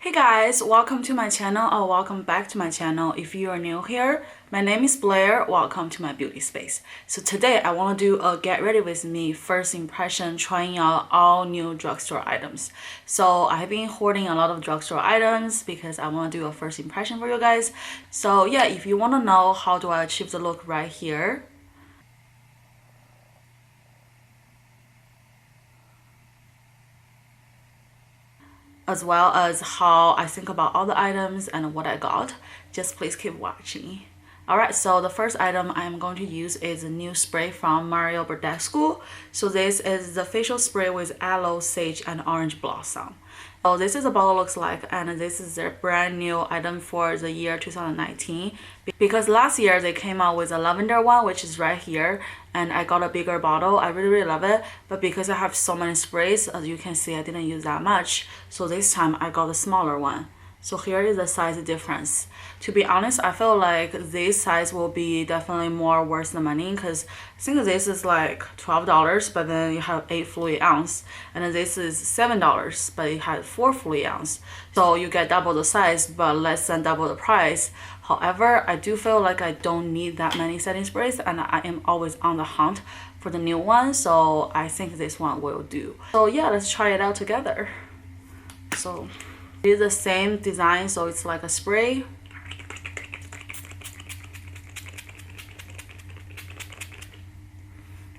Hey guys, welcome to my channel or welcome back to my channel. If you are new here, my name is Blair. Welcome to my beauty space. So today I want to do a get ready with me first impression trying out all new drugstore items. So I've been hoarding a lot of drugstore items because I want to do a first impression for you guys. So yeah, if you want to know how do I achieve the look right here, as well as how I think about all the items and what I got, just please keep watching. Alright, so the first item I'm going to use is a new spray from Mario Badescu. So this is the facial spray with aloe, sage, and orange blossom. So this is a bottle looks like, and this is their brand new item for the year 2019. Because last year they came out with a lavender one, which is right here, and I got a bigger bottle. I really love it, but because I have so many sprays, as you can see, I didn't use that much. So this time I got a smaller one. So here is the size difference. To be honest, I feel like this size will be definitely more worth the money because I think this is like $12, but then you have 8 fluid ounce, and then this is $7, but it has 4 fluid ounce. So you get double the size, but less than double the price. However, I do feel like I don't need that many setting sprays, and I am always on the hunt for the new one. So I think this one will do. So yeah, let's try it out together. So it is the same design, so it's like a spray.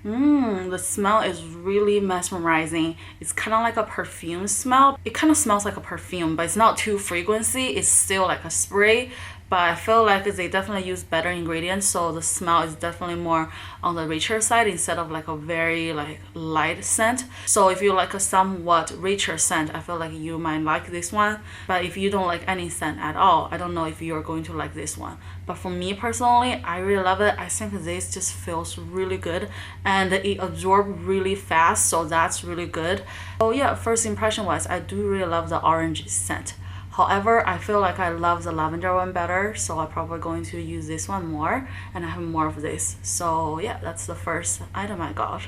The smell is really mesmerizing. It's kind of like a perfume smell. It kind of smells like a perfume, but it's not too fragrancy. It's still like a spray, but I feel like they definitely use better ingredients, so the smell is definitely more on the richer side instead of like a very like light scent. So if you like a somewhat richer scent, I feel like you might like this one. But if you don't like any scent at all, I don't know if you're going to like this one. But for me personally, I really love it. I think this just feels really good and it absorbs really fast, so that's really good. So yeah, first impression wise, I do really love the orange scent. However, I feel like I love the lavender one better, so I'm probably going to use this one more, and I have more of this. So yeah, that's the first item I got.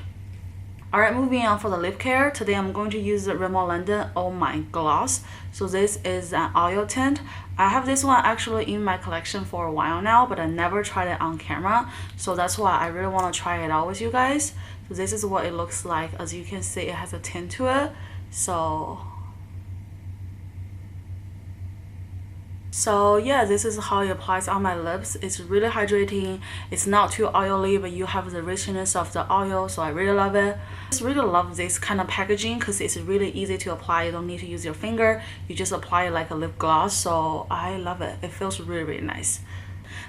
Alright, moving on for the lip care. Today I'm going to use the Rimmel London Oh My Gloss. So this is an oil tint. I have this one actually in my collection for a while now, but I never tried it on camera. So that's why I really want to try it out with you guys. So this is what it looks like. As you can see, it has a tint to it. So yeah, this is how it applies on my lips. It's really hydrating. It's not too oily, but you have the richness of the oil, so I really love it. I just really love this kind of packaging because it's really easy to apply. You don't need to use your finger. You just apply it like a lip gloss, so I love it. It feels really nice.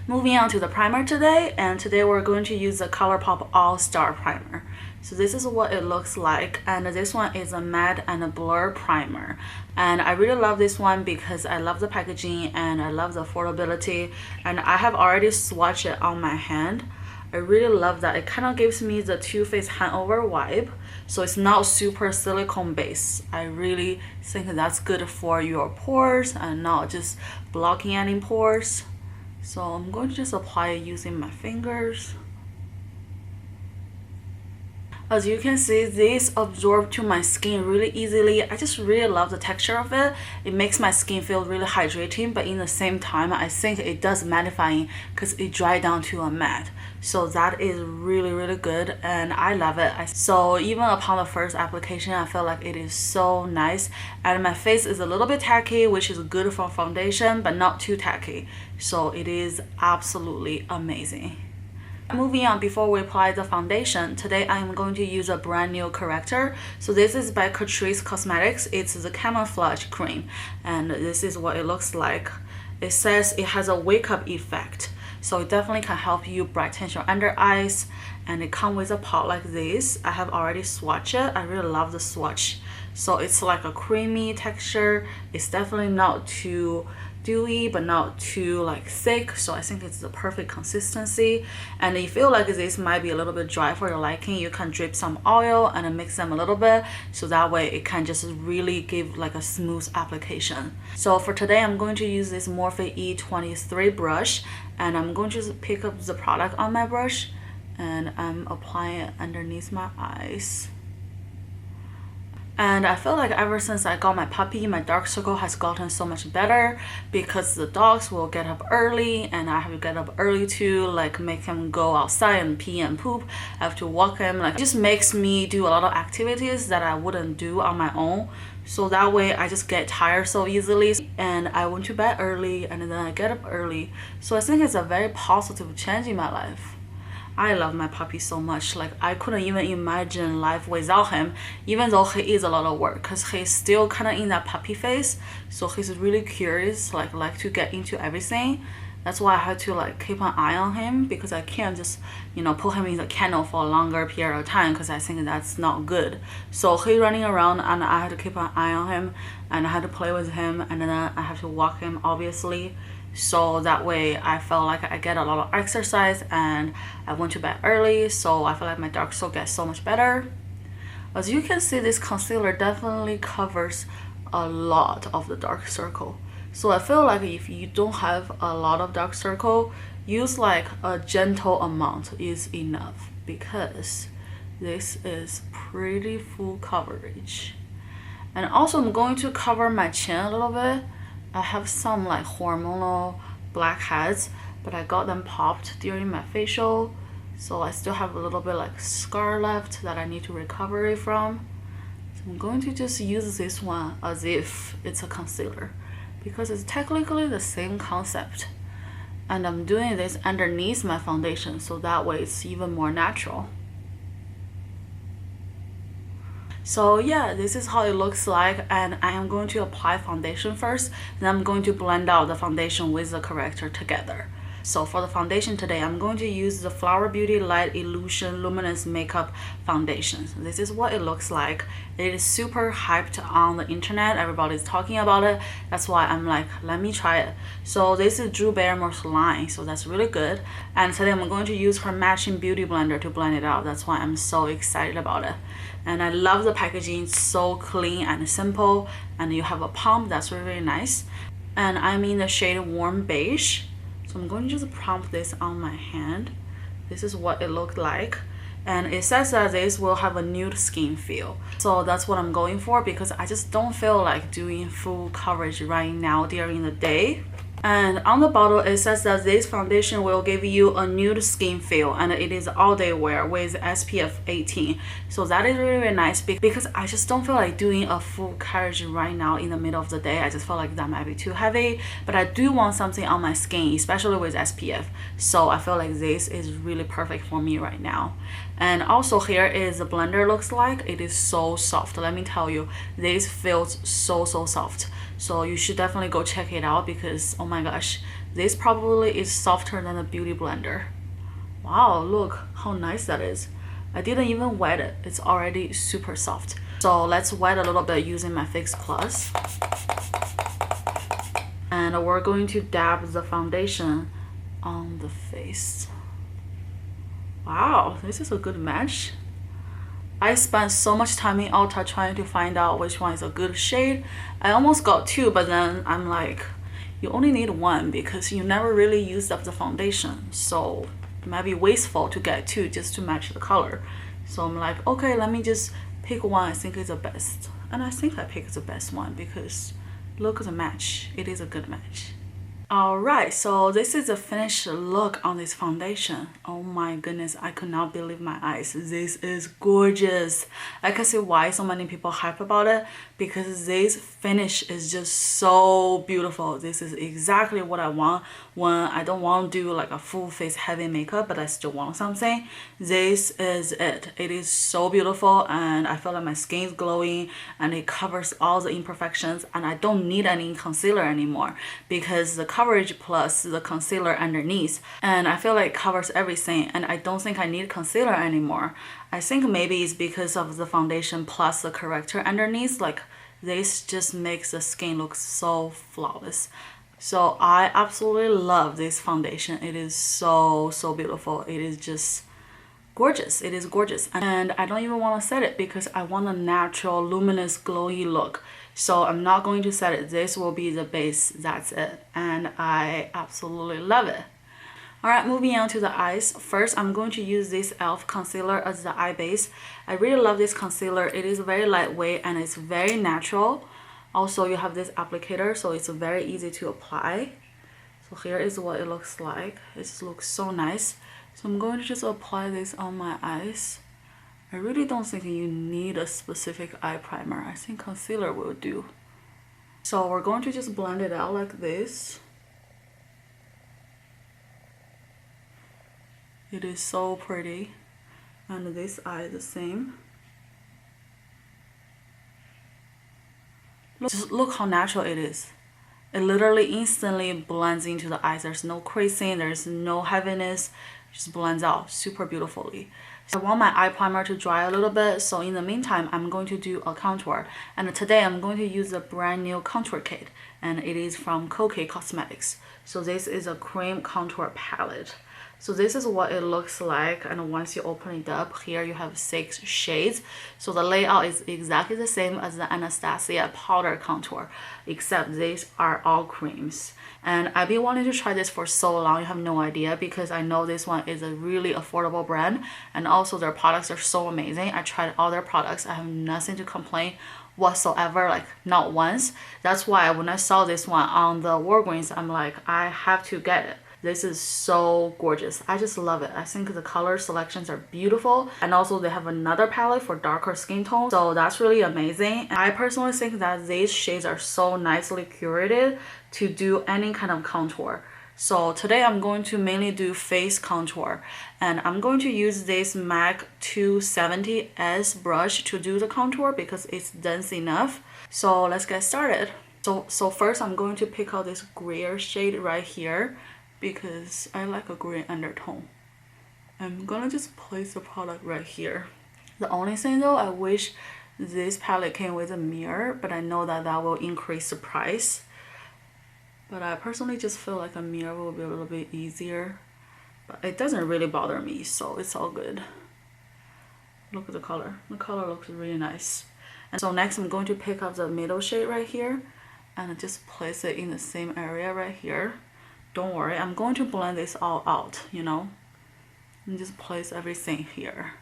Moving on to the primer today, and today we're going to use the ColourPop All-Star Primer. So this is what it looks like, and this one is a matte and a blur primer. And I really love this one because I love the packaging and I love the affordability, and I have already swatched it on my hand. I really love that. It kind of gives me the Too Faced hangover vibe, so it's not super silicone based. I really think that's good for your pores and not just blocking any pores. So I'm going to just apply it using my fingers. As you can see, this absorbs to my skin really easily. I just really love the texture of it. It makes my skin feel really hydrating, but in the same time, I think it does mattifying because it dries down to a matte. So that is really good, and I love it. So even upon the first application, I feel like it is so nice. And my face is a little bit tacky, which is good for foundation, but not too tacky. So it is absolutely amazing. Moving on, before we apply the foundation, today I'm going to use a brand new corrector. So this is by Catrice Cosmetics. It's the Camouflage Cream, and this is what it looks like. It says it has a wake up effect, so it definitely can help you brighten your under eyes, and it comes with a pot like this. I have already swatched it. I really love the swatch. So it's like a creamy texture. It's definitely not too dewy, but not too like thick, so I think it's the perfect consistency. And if you feel like this might be a little bit dry for your liking, you can drip some oil and mix them a little bit, so that way it can just really give like a smooth application. So for today, I'm going to use this Morphe E23 brush, and I'm going to just pick up the product on my brush, and I'm applying it underneath my eyes. And I feel like ever since I got my puppy, my dark circle has gotten so much better because the dogs will get up early and I have to get up early to like make him go outside and pee and poop. I have to walk him. Like, it just makes me do a lot of activities that I wouldn't do on my own. So that way I just get tired so easily, and I went to bed early and then I get up early. So I think it's a very positive change in my life. I love my puppy so much. Like, I couldn't even imagine life without him, even though he is a lot of work because he's still kind of in that puppy phase. So he's really curious, like to get into everything. That's why I had to like keep an eye on him, because I can't just, you know, put him in the kennel for a longer period of time because I think that's not good. So he's running around and I had to keep an eye on him and I had to play with him, and then I have to walk him obviously. So that way I felt like I get a lot of exercise and I went to bed early, so I feel like my dark circle gets so much better. As you can see, this concealer definitely covers a lot of the dark circle. So I feel like if you don't have a lot of dark circle, use like a gentle amount is enough, because this is pretty full coverage. And also I'm going to cover my chin a little bit. I have some like hormonal blackheads, but I got them popped during my facial, so I still have a little bit like scar left that I need to recover from. So I'm going to just use this one as if it's a concealer, because it's technically the same concept, and I'm doing this underneath my foundation, so that way it's even more natural. So yeah, this is how it looks like, and I am going to apply foundation first, then I'm going to blend out the foundation with the corrector together. So for the foundation today, I'm going to use the Flower Beauty Light Illusion Luminous Makeup Foundation. So this is what it looks like. It is super hyped on the internet. Everybody's talking about it. That's why I'm like, let me try it. So this is Drew Barrymore's line, so that's really good. And today I'm going to use her matching beauty blender to blend it out. That's why I'm so excited about it. And I love the packaging. It's so clean and simple. And you have a pump. That's really, really nice. And I'm in the shade Warm Beige. So I'm going to just prompt this on my hand. This is what it looked like. And it says that this will have a nude skin feel. So that's what I'm going for, because I just don't feel like doing full coverage right now during the day. And on the bottle it says that this foundation will give you a nude skin feel, and it is all day wear with SPF 18. So that is really, really nice, because I just don't feel like doing a full coverage right now in the middle of the day. I just feel like that might be too heavy, but I do want something on my skin, especially with SPF. So I feel like this is really perfect for me right now. And also here is the blender looks like. It is so soft. Let me tell you, this feels so soft. So you should definitely go check it out, because oh my gosh, this probably is softer than a beauty blender. Wow, look how nice that is. I didn't even wet it. It's already super soft. So let's wet a little bit using my Fix Plus. And we're going to dab the foundation on the face. Wow, this is a good match. I spent so much time in Ulta trying to find out which one is a good shade. I almost got two, but then I'm like, you only need one because you never really used up the foundation. So it might be wasteful to get two just to match the color. So I'm like, okay, let me just pick one I think is the best. And I think I picked the best one, because look at the match. It is a good match. Alright, so this is the finished look on this foundation. Oh my goodness, I could not believe my eyes. This is gorgeous. I can see why so many people hype about it, because this finish is just so beautiful. This is exactly what I want when I don't want to do like a full face heavy makeup, but I still want something. This is it. It is so beautiful, and I feel like my skin is glowing and it covers all the imperfections, and I don't need any concealer anymore, because the coverage plus the concealer underneath, and I feel like it covers everything, and I don't think I need concealer anymore. I think maybe it's because of the foundation plus the corrector underneath. Like, this just makes the skin look so flawless. So I absolutely love this foundation. It is so beautiful. It is just gorgeous. It is gorgeous, and I don't even want to set it because I want a natural luminous glowy look. So I'm not going to set it. This will be the base. That's it, and I absolutely love it. Alright, moving on to the eyes. First, I'm going to use this e.l.f. concealer as the eye base. I really love this concealer. It is very lightweight and it's very natural. Also, you have this applicator, so it's very easy to apply. So here is what it looks like. It just looks so nice. So I'm going to just apply this on my eyes. I really don't think you need a specific eye primer. I think concealer will do. So we're going to just blend it out like this. It is so pretty. And this eye is the same. Just look how natural it is. It literally instantly blends into the eyes. There's no creasing, there's no heaviness. It just blends out super beautifully. So I want my eye primer to dry a little bit, so in the meantime I'm going to do a contour. And today I'm going to use a brand new contour kit, and it is from Kokie Cosmetics. So this is a cream contour palette. So this is what it looks like, and once you open it up, here you have 6 shades. So the layout is exactly the same as the Anastasia powder contour, except these are all creams. And I've been wanting to try this for so long, you have no idea, because I know this one is a really affordable brand, and also their products are so amazing. I tried all their products, I have nothing to complain whatsoever, like not once. That's why when I saw this one on the Walgreens, I'm like, I have to get it. This is so gorgeous. I just love it. I think the color selections are beautiful, and also they have another palette for darker skin tone, so that's really amazing. And I personally think that these shades are so nicely curated to do any kind of contour. So today I'm going to mainly do face contour, and I'm going to use this MAC 270S brush to do the contour because it's dense enough. So let's get started. So first I'm going to pick out this grayer shade right here, because I like a green undertone. I'm gonna just place the product right here. The only thing though, I wish this palette came with a mirror, but I know that that will increase the price. But I personally just feel like a mirror will be a little bit easier. But it doesn't really bother me, so it's all good. Look at the color. The color looks really nice. And so next I'm going to pick up the middle shade right here and just place it in the same area right here. Don't worry, I'm going to blend this all out, you know, and just place everything here.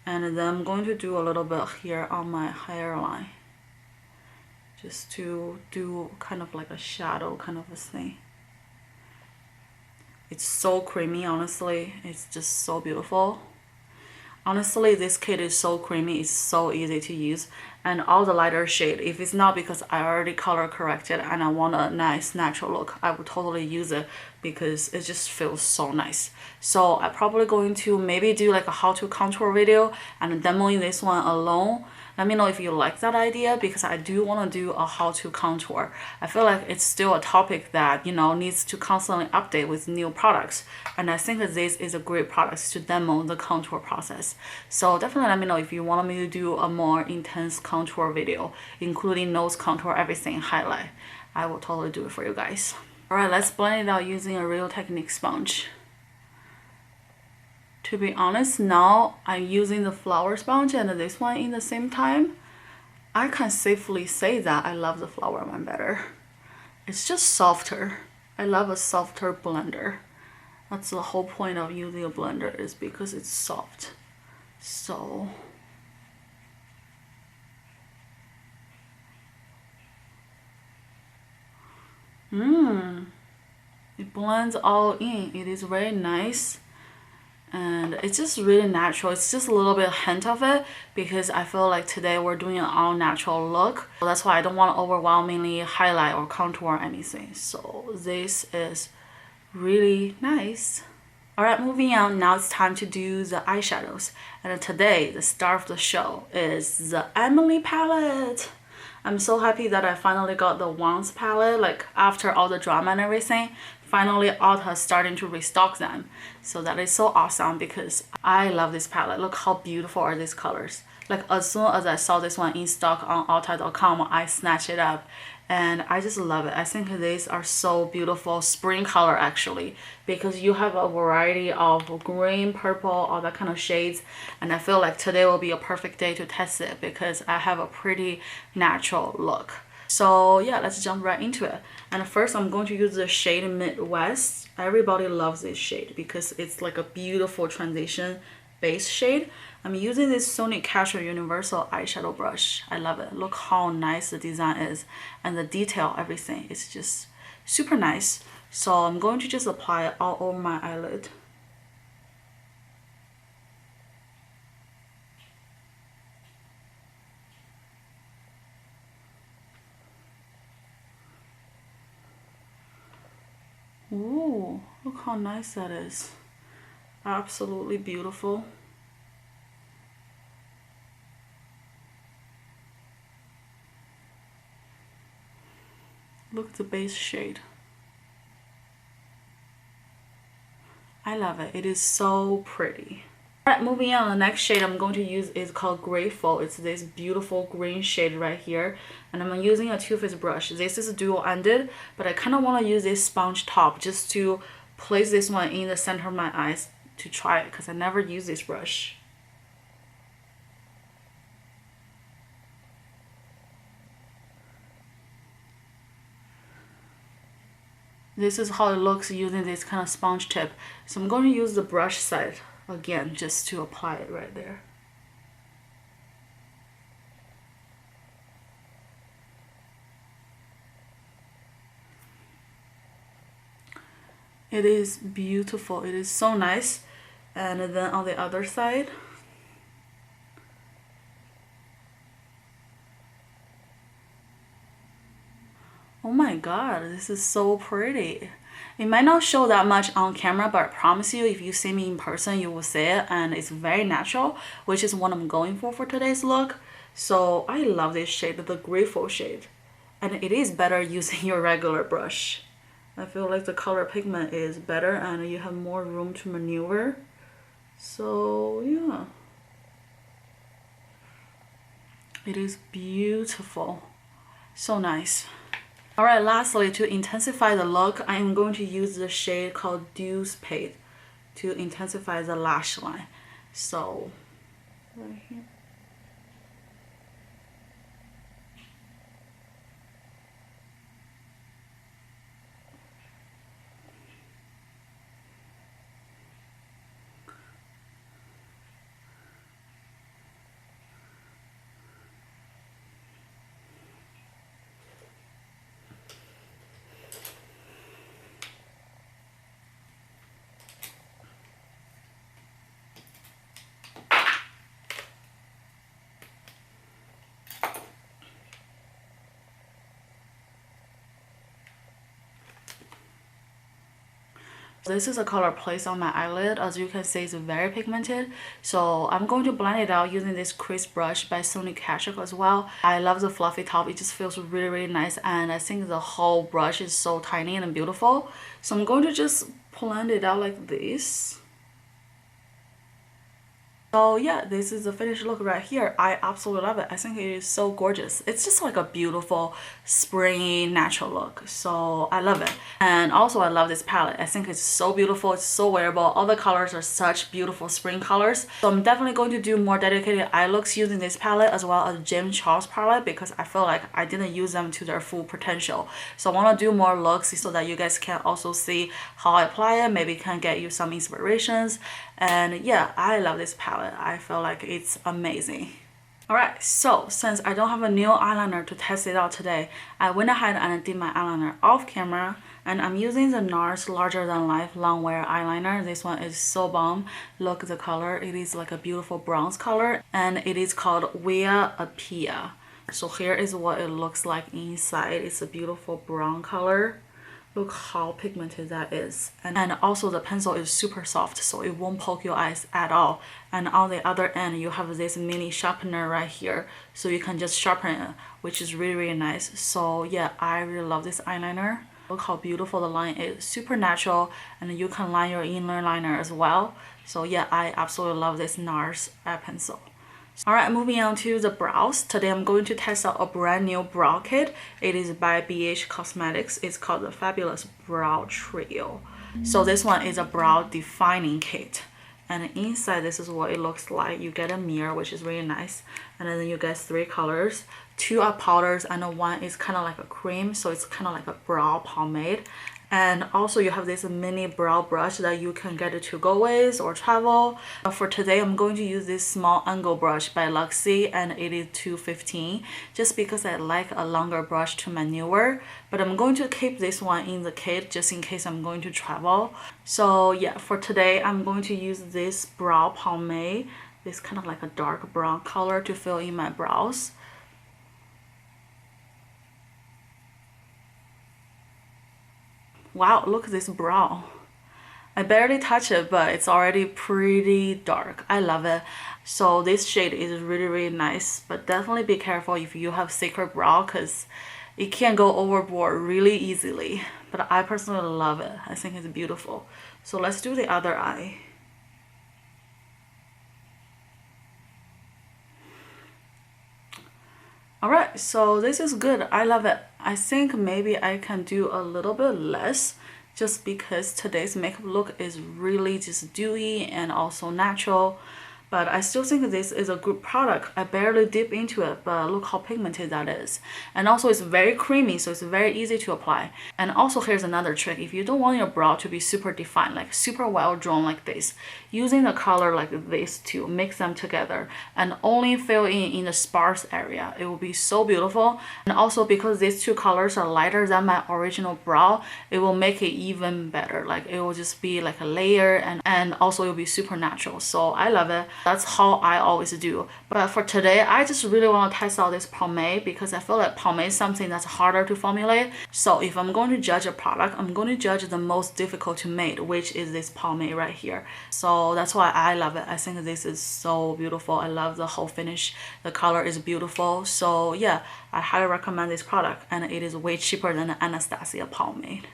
And then I'm going to do a little bit here on my hairline, just to do kind of like a shadow kind of a thing. It's so creamy, honestly. It's just so beautiful. Honestly, this kit is so creamy, it's so easy to use, and all the lighter shade, if it's not because I already color corrected and I want a nice natural look, I would totally use it because it just feels so nice. So I'm probably going to maybe do like a how to contour video and demoing this one alone. Let me know if you like that idea, because I do want to do a how to contour. I feel like it's still a topic that, you know, needs to constantly update with new products, and I think that this is a great product to demo the contour process. So definitely let me know if you want me to do a more intense contour video, including nose contour, everything, highlight. I will totally do it for you guys. Alright, let's blend it out using a Real Technique sponge. To be honest, now I'm using the flower sponge and this one in the same time. I can safely say that I love the flower one better. It's just softer. I love a softer blender. That's the whole point of using a blender, is because it's soft. So it blends all in. It is very nice. And it's just really natural. It's just a little bit hint of it because I feel like today we're doing an all natural look. So that's why I don't want to overwhelmingly highlight or contour anything. So this is really nice. Alright, moving on. Now it's time to do the eyeshadows. And today, the star of the show is the Emily palette. I'm so happy that I finally got the Once palette, like after all the drama and everything. Finally, Ulta starting to restock them. So that is so awesome because I love this palette. Look how beautiful are these colors. Like as soon as I saw this one in stock on Ulta.com, I snatched it up. And I just love it. I think these are so beautiful, spring color actually, because you have a variety of green, purple, all that kind of shades. And I feel like today will be a perfect day to test it because I have a pretty natural look. So yeah, let's jump right into it. And first I'm going to use the shade Midwest. Everybody loves this shade because it's like a beautiful transition base shade. I'm using this Sony Catrice Universal eyeshadow brush. I love it. Look how nice the design is, and the detail, everything. It's just super nice. So I'm going to just apply it all over my eyelid. Ooh, look how nice that is. Absolutely beautiful. Look at the base shade. I love it. It is so pretty. Alright, moving on, the next shade I'm going to use is called Grateful. It's this beautiful green shade right here. And I'm using a Too Faced brush. This is dual-ended, but I kind of want to use this sponge top just to place this one in the center of my eyes to try it because I never use this brush. This is how it looks using this kind of sponge tip. So I'm going to use the brush side again just to apply it right there. It is beautiful. It is so nice. And then on the other side, oh my god, this is so pretty. It might not show that much on camera, but I promise you, if you see me in person, you will see it, and it's very natural, which is what I'm going for today's look. So I love this shade, the Grateful shade. And it is better using your regular brush. I feel like the color pigment is better and you have more room to maneuver. So yeah. It is beautiful. So nice. Alright, lastly, to intensify the look, I am going to use the shade called Dew Spade to intensify the lash line. So, right here. This is a color placed on my eyelid. As you can see, it's very pigmented. So I'm going to blend it out using this crease brush by Sony Catrice as well. I love the fluffy top. It just feels really, really nice. And I think the whole brush is so tiny and beautiful. So I'm going to just blend it out like this. So yeah, this is the finished look right here. I absolutely love it. I think it is so gorgeous. It's just like a beautiful springy natural look. So I love it. And also I love this palette. I think it's so beautiful. It's so wearable. All the colors are such beautiful spring colors. So I'm definitely going to do more dedicated eye looks using this palette as well as James Charles palette because I feel like I didn't use them to their full potential. So I want to do more looks so that you guys can also see how I apply it. Maybe can get you some inspirations. And yeah, I love this palette. I feel like it's amazing. Alright, so since I don't have a new eyeliner to test it out today, I went ahead and did my eyeliner off camera, and I'm using the NARS Larger Than Life Longwear eyeliner. This one is so bomb. Look at the color. It is like a beautiful bronze color, and it is called Via Apia. So here is what it looks like inside. It's a beautiful brown color. Look how pigmented that is. And also the pencil is super soft, so it won't poke your eyes at all. And on the other end, you have this mini sharpener right here, so you can just sharpen it, which is really, really nice. So yeah, I really love this eyeliner. Look how beautiful the line is. Super natural, and you can line your inner liner as well. So yeah, I absolutely love this NARS eye pencil. Alright, moving on to the brows. Today I'm going to test out a brand new brow kit. It is by BH Cosmetics. It's called the Fabulous Brow Trio. So this one is a brow defining kit. And inside, this is what it looks like. You get a mirror, which is really nice. And then you get 3 colors. 2 are powders and 1 is kind of like a cream, so it's kind of like a brow pomade. And also you have this mini brow brush that you can get it to go with or travel. For today, I'm going to use this small angle brush by Luxie, and it is $2.15, just because I like a longer brush to maneuver. But I'm going to keep this one in the kit just in case I'm going to travel. So yeah, for today, I'm going to use this brow pomade, this kind of like a dark brown color, to fill in my brows. Wow, look at this brow. I barely touch it, but it's already pretty dark. I love it. So this shade is really, really nice, but definitely be careful if you have thicker brow, because it can go overboard really easily. But I personally love it. I think it's beautiful. So let's do the other eye. Alright, so this is good. I love it. I think maybe I can do a little bit less, just because today's makeup look is really just dewy and also natural. But I still think this is a good product. I barely dip into it, but look how pigmented that is. And also it's very creamy, so it's very easy to apply. And also here's another trick. If you don't want your brow to be super defined, like super well drawn like this, using the color like this to mix them together and only fill in the sparse area, it will be so beautiful. And also because these 2 colors are lighter than my original brow, it will make it even better. Like it will just be like a layer, and also it will be super natural. So I love it. That's how I always do. But for today, I just really want to test out this pomade, because I feel like pomade is something that's harder to formulate. So if I'm going to judge a product, I'm going to judge the most difficult to make, which is this pomade right here. So that's why I love it. I think this is so beautiful. I love the whole finish. The color is beautiful. So yeah, I highly recommend this product, and it is way cheaper than the Anastasia pomade.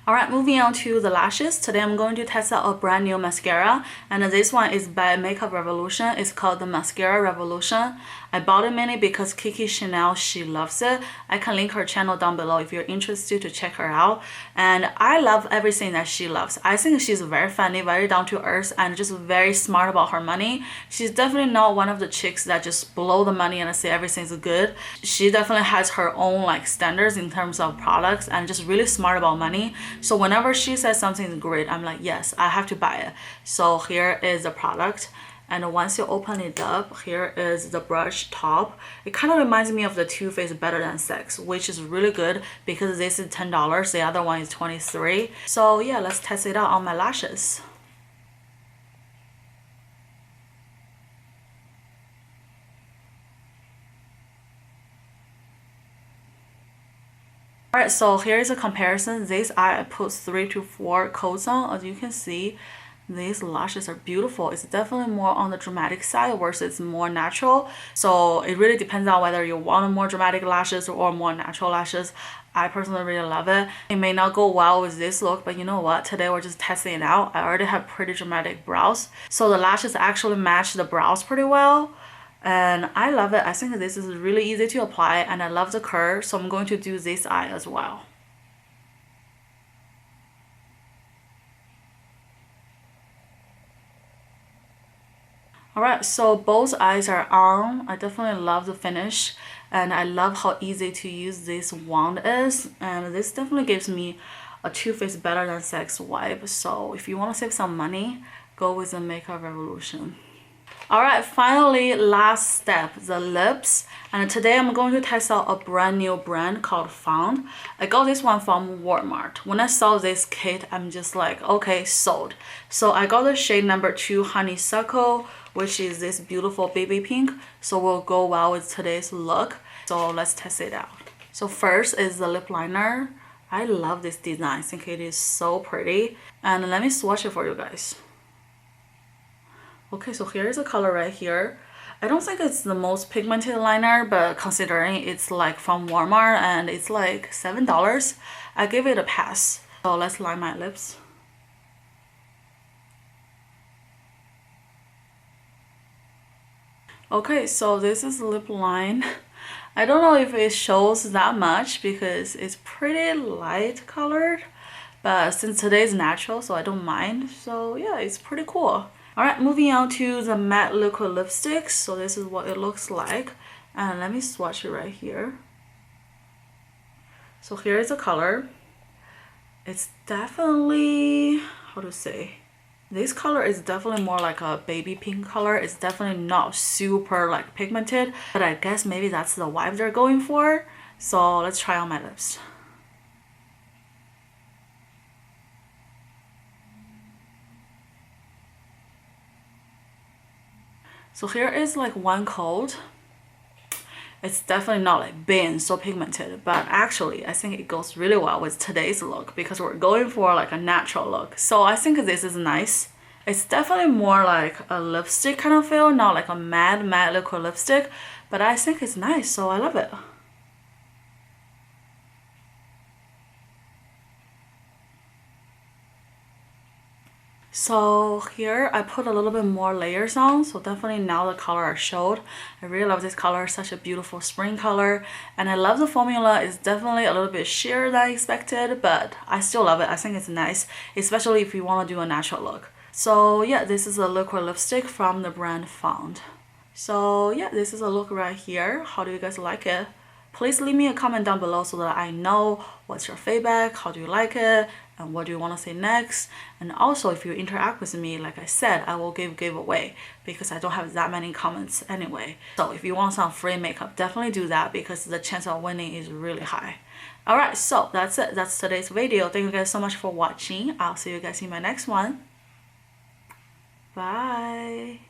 Alright, moving on to the lashes. Today I'm going to test out a brand new mascara, and this one is by Makeup Revolution. It's called the Mascara Revolution. I bought it mainly because Kiki Chanel, she loves it. I can link her channel down below if you're interested to check her out. And I love everything that she loves. I think she's very funny, very down to earth, and just very smart about her money. She's definitely not one of the chicks that just blow the money and say everything's good. She definitely has her own like standards in terms of products, and just really smart about money. So whenever she says something is great, I'm like, yes, I have to buy it. So here is the product. And once you open it up, here is the brush top. It kind of reminds me of the Too Faced Better Than Sex, which is really good because this is $10. The other one is $23. So yeah, let's test it out on my lashes. Alright, so here is a comparison. This eye I put 3 to 4 coats on. As you can see, these lashes are beautiful. It's definitely more on the dramatic side versus more natural. So it really depends on whether you want more dramatic lashes or more natural lashes. I personally really love it. It may not go well with this look, but you know what? Today we're just testing it out. I already have pretty dramatic brows, so the lashes actually match the brows pretty well. And I love it. I think this is really easy to apply, and I love the curve, so I'm going to do this eye as well. Alright, so both eyes are on. I definitely love the finish, and I love how easy to use this wand is. And this definitely gives me a Too Faced Better Than Sex vibe. So if you want to save some money, go with the Makeup Revolution. Alright, finally, last step, the lips. And today I'm going to test out a brand new brand called Found. I got this one from Walmart. When I saw this kit, I'm just like, okay, sold. So I got the shade number 2 Honeysuckle, which is this beautiful baby pink. So will go well with today's look. So let's test it out. So first is the lip liner. I love this design. I think it is so pretty. And let me swatch it for you guys. Okay, so here's the color right here. I don't think it's the most pigmented liner, but considering it's like from Walmart and it's like $7, I give it a pass. So let's line my lips. Okay, so this is lip line. I don't know if it shows that much because it's pretty light colored, but since today is natural, so I don't mind. So yeah, it's pretty cool. Alright, moving on to the matte liquid lipstick. So this is what it looks like. And let me swatch it right here. So here is the color. It's definitely, how to say, this color is definitely more like a baby pink color. It's definitely not super like pigmented, but I guess maybe that's the vibe they're going for. So let's try on my lips. So here is like one coat. It's definitely not like been so pigmented, but actually I think it goes really well with today's look because we're going for like a natural look. So I think this is nice. It's definitely more like a lipstick kind of feel, not like a matte liquid lipstick, but I think it's nice, so I love it. So here I put a little bit more layers on, so definitely now the color showed. I really love this color, such a beautiful spring color, and I love the formula. It's definitely a little bit sheer than I expected, but I still love it. I think it's nice, especially if you want to do a natural look. So yeah, this is a liquid lipstick from the brand Found. So yeah, this is a look right here. How do you guys like it? Please leave me a comment down below so that I know what's your feedback, how do you like it, and what do you want to say next. And also, if you interact with me, like I said, I will give giveaway because I don't have that many comments anyway. So if you want some free makeup, definitely do that because the chance of winning is really high. Alright, so that's it. That's today's video. Thank you guys so much for watching. I'll see you guys in my next one. Bye.